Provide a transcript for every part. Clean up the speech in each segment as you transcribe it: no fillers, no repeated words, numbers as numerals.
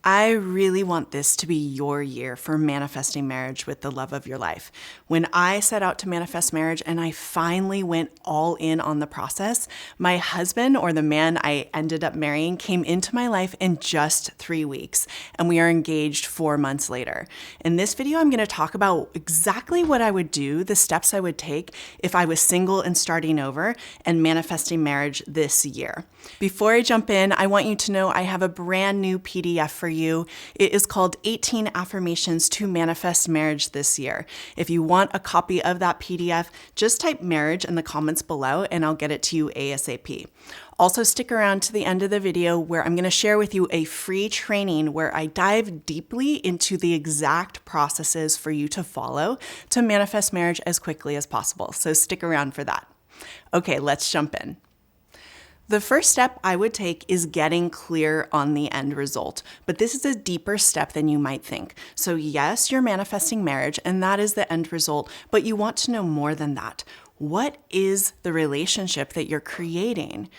I really want this to be your year for manifesting marriage with the love of your life. When I set out to manifest marriage and I finally went all in on the process, my husband, or the man I ended up marrying, came into my life in just 3 weeks, and we are engaged 4 months later. In this video, I'm going to talk about exactly what I would do, the steps I would take if I was single and starting over and manifesting marriage this year. Before I jump in, I want you to know I have a brand new PDF for you. It is called 18 Affirmations to Manifest Marriage This Year. If you want a copy of that PDF, just type marriage in the comments below and I'll get it to you ASAP. Also, stick around to the end of the video where I'm going to share with you a free training where I dive deeply into the exact processes for you to follow to manifest marriage as quickly as possible. So stick around for that. Okay, let's jump in. The first step I would take is getting clear on the end result, but this is a deeper step than you might think. So yes, you're manifesting marriage and that is the end result, but you want to know more than that. What is the relationship that you're creating?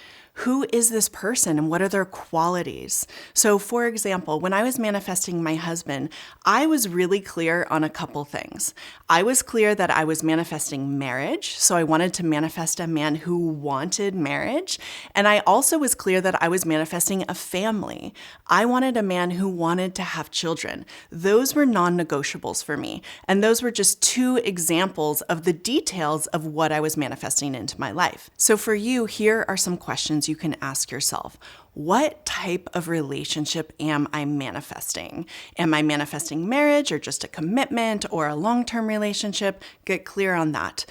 Who is this person and what are their qualities? So for example, when I was manifesting my husband, I was really clear on a couple things. I was clear that I was manifesting marriage, so I wanted to manifest a man who wanted marriage. And I also was clear that I was manifesting a family. I wanted a man who wanted to have children. Those were non-negotiables for me. And those were just 2 examples of the details of what I was manifesting into my life. So for you, here are some questions you can ask yourself. What type of relationship am I manifesting? Am I manifesting marriage or just a commitment or a long-term relationship? Get clear on that.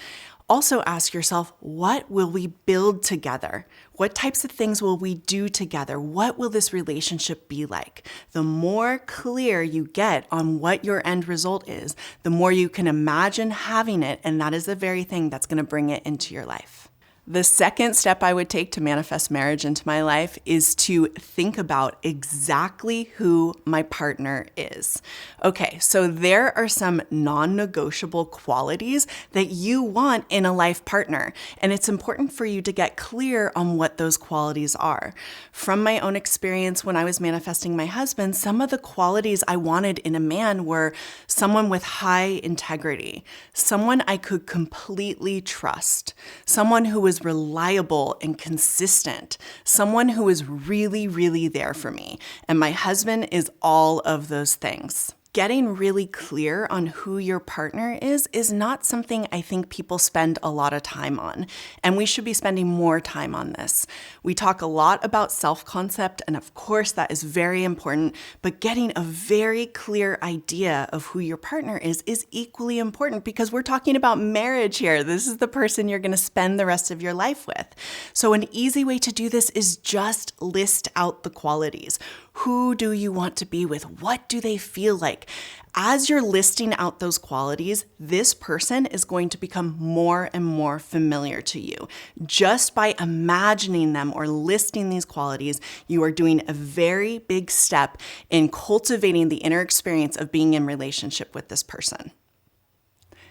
Also ask yourself, what will we build together? What types of things will we do together? What will this relationship be like? The more clear you get on what your end result is, the more you can imagine having it, and that is the very thing that's going to bring it into your life. The second step I would take to manifest marriage into my life is to think about exactly who my partner is. Okay, so there are some non-negotiable qualities that you want in a life partner, and it's important for you to get clear on what those qualities are. From my own experience when I was manifesting my husband, some of the qualities I wanted in a man were someone with high integrity, someone I could completely trust, someone who was reliable and consistent, someone who is really, really there for me. And my husband is all of those things. Getting really clear on who your partner is not something I think people spend a lot of time on, and we should be spending more time on this. We talk a lot about self-concept, and of course that is very important, but getting a very clear idea of who your partner is equally important because we're talking about marriage here. This is the person you're going to spend the rest of your life with. So an easy way to do this is just list out the qualities. Who do you want to be with? What do they feel like? As you're listing out those qualities, this person is going to become more and more familiar to you. Just by imagining them or listing these qualities, you are doing a very big step in cultivating the inner experience of being in relationship with this person.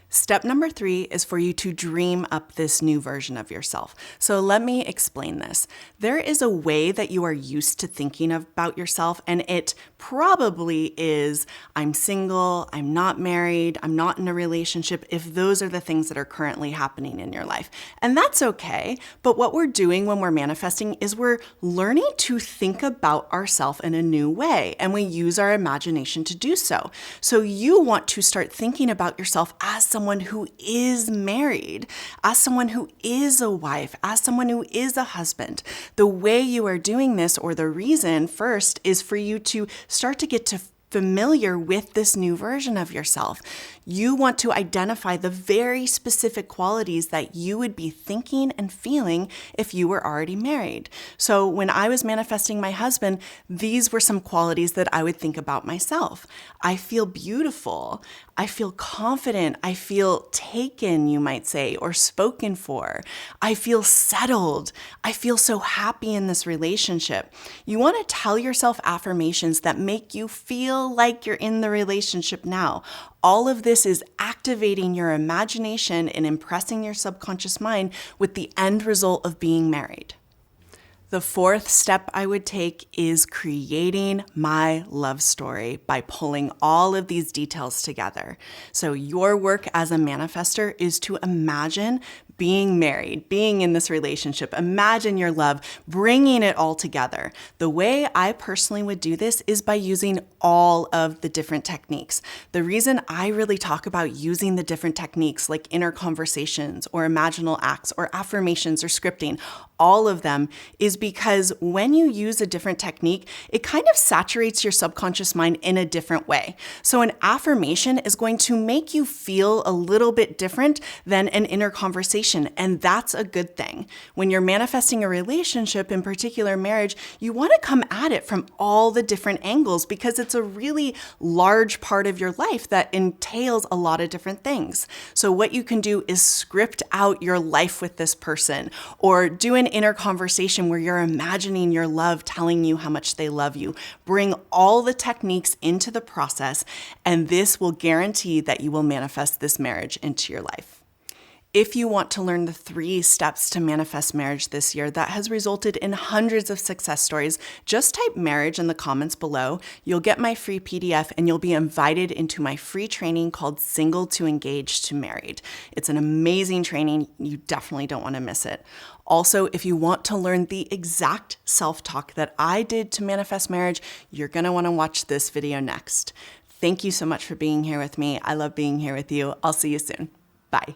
Step number 3 is for you to dream up this new version of yourself. So let me explain this. There is a way that you are used to thinking about yourself, and it probably is, I'm single, I'm not married, I'm not in a relationship, if those are the things that are currently happening in your life. And that's okay, but what we're doing when we're manifesting is we're learning to think about ourselves in a new way, and we use our imagination to do so. So you want to start thinking about yourself as someone who is married, as someone who is a wife, as someone who is a husband. The way you are doing this, or the reason first, is for you to start to get to familiar with this new version of yourself. You want to identify the very specific qualities that you would be thinking and feeling if you were already married. So when I was manifesting my husband, these were some qualities that I would think about myself. I feel beautiful. I feel confident. I feel taken, you might say, or spoken for. I feel settled. I feel so happy in this relationship. You want to tell yourself affirmations that make you feel like you're in the relationship now. All of this is activating your imagination and impressing your subconscious mind with the end result of being married. The fourth step I would take is creating my love story by pulling all of these details together. So your work as a manifester is to imagine being married, being in this relationship. Imagine your love, bringing it all together. The way I personally would do this is by using all of the different techniques. The reason I really talk about using the different techniques like inner conversations or imaginal acts or affirmations or scripting, all of them, is because when you use a different technique, it kind of saturates your subconscious mind in a different way. So an affirmation is going to make you feel a little bit different than an inner conversation, and that's a good thing. When you're manifesting a relationship, in particular marriage, you want to come at it from all the different angles because it's a really large part of your life that entails a lot of different things. So what you can do is script out your life with this person, or do an inner conversation where you're imagining your love telling you how much they love you. Bring all the techniques into the process, and this will guarantee that you will manifest this marriage into your life. If you want to learn the 3 steps to manifest marriage this year that has resulted in hundreds of success stories, just type marriage in the comments below. You'll get my free PDF and you'll be invited into my free training called Single to Engaged to Married. It's an amazing training. You definitely don't want to miss it. Also, if you want to learn the exact self-talk that I did to manifest marriage, you're going to want to watch this video next. Thank you so much for being here with me. I love being here with you. I'll see you soon. Bye.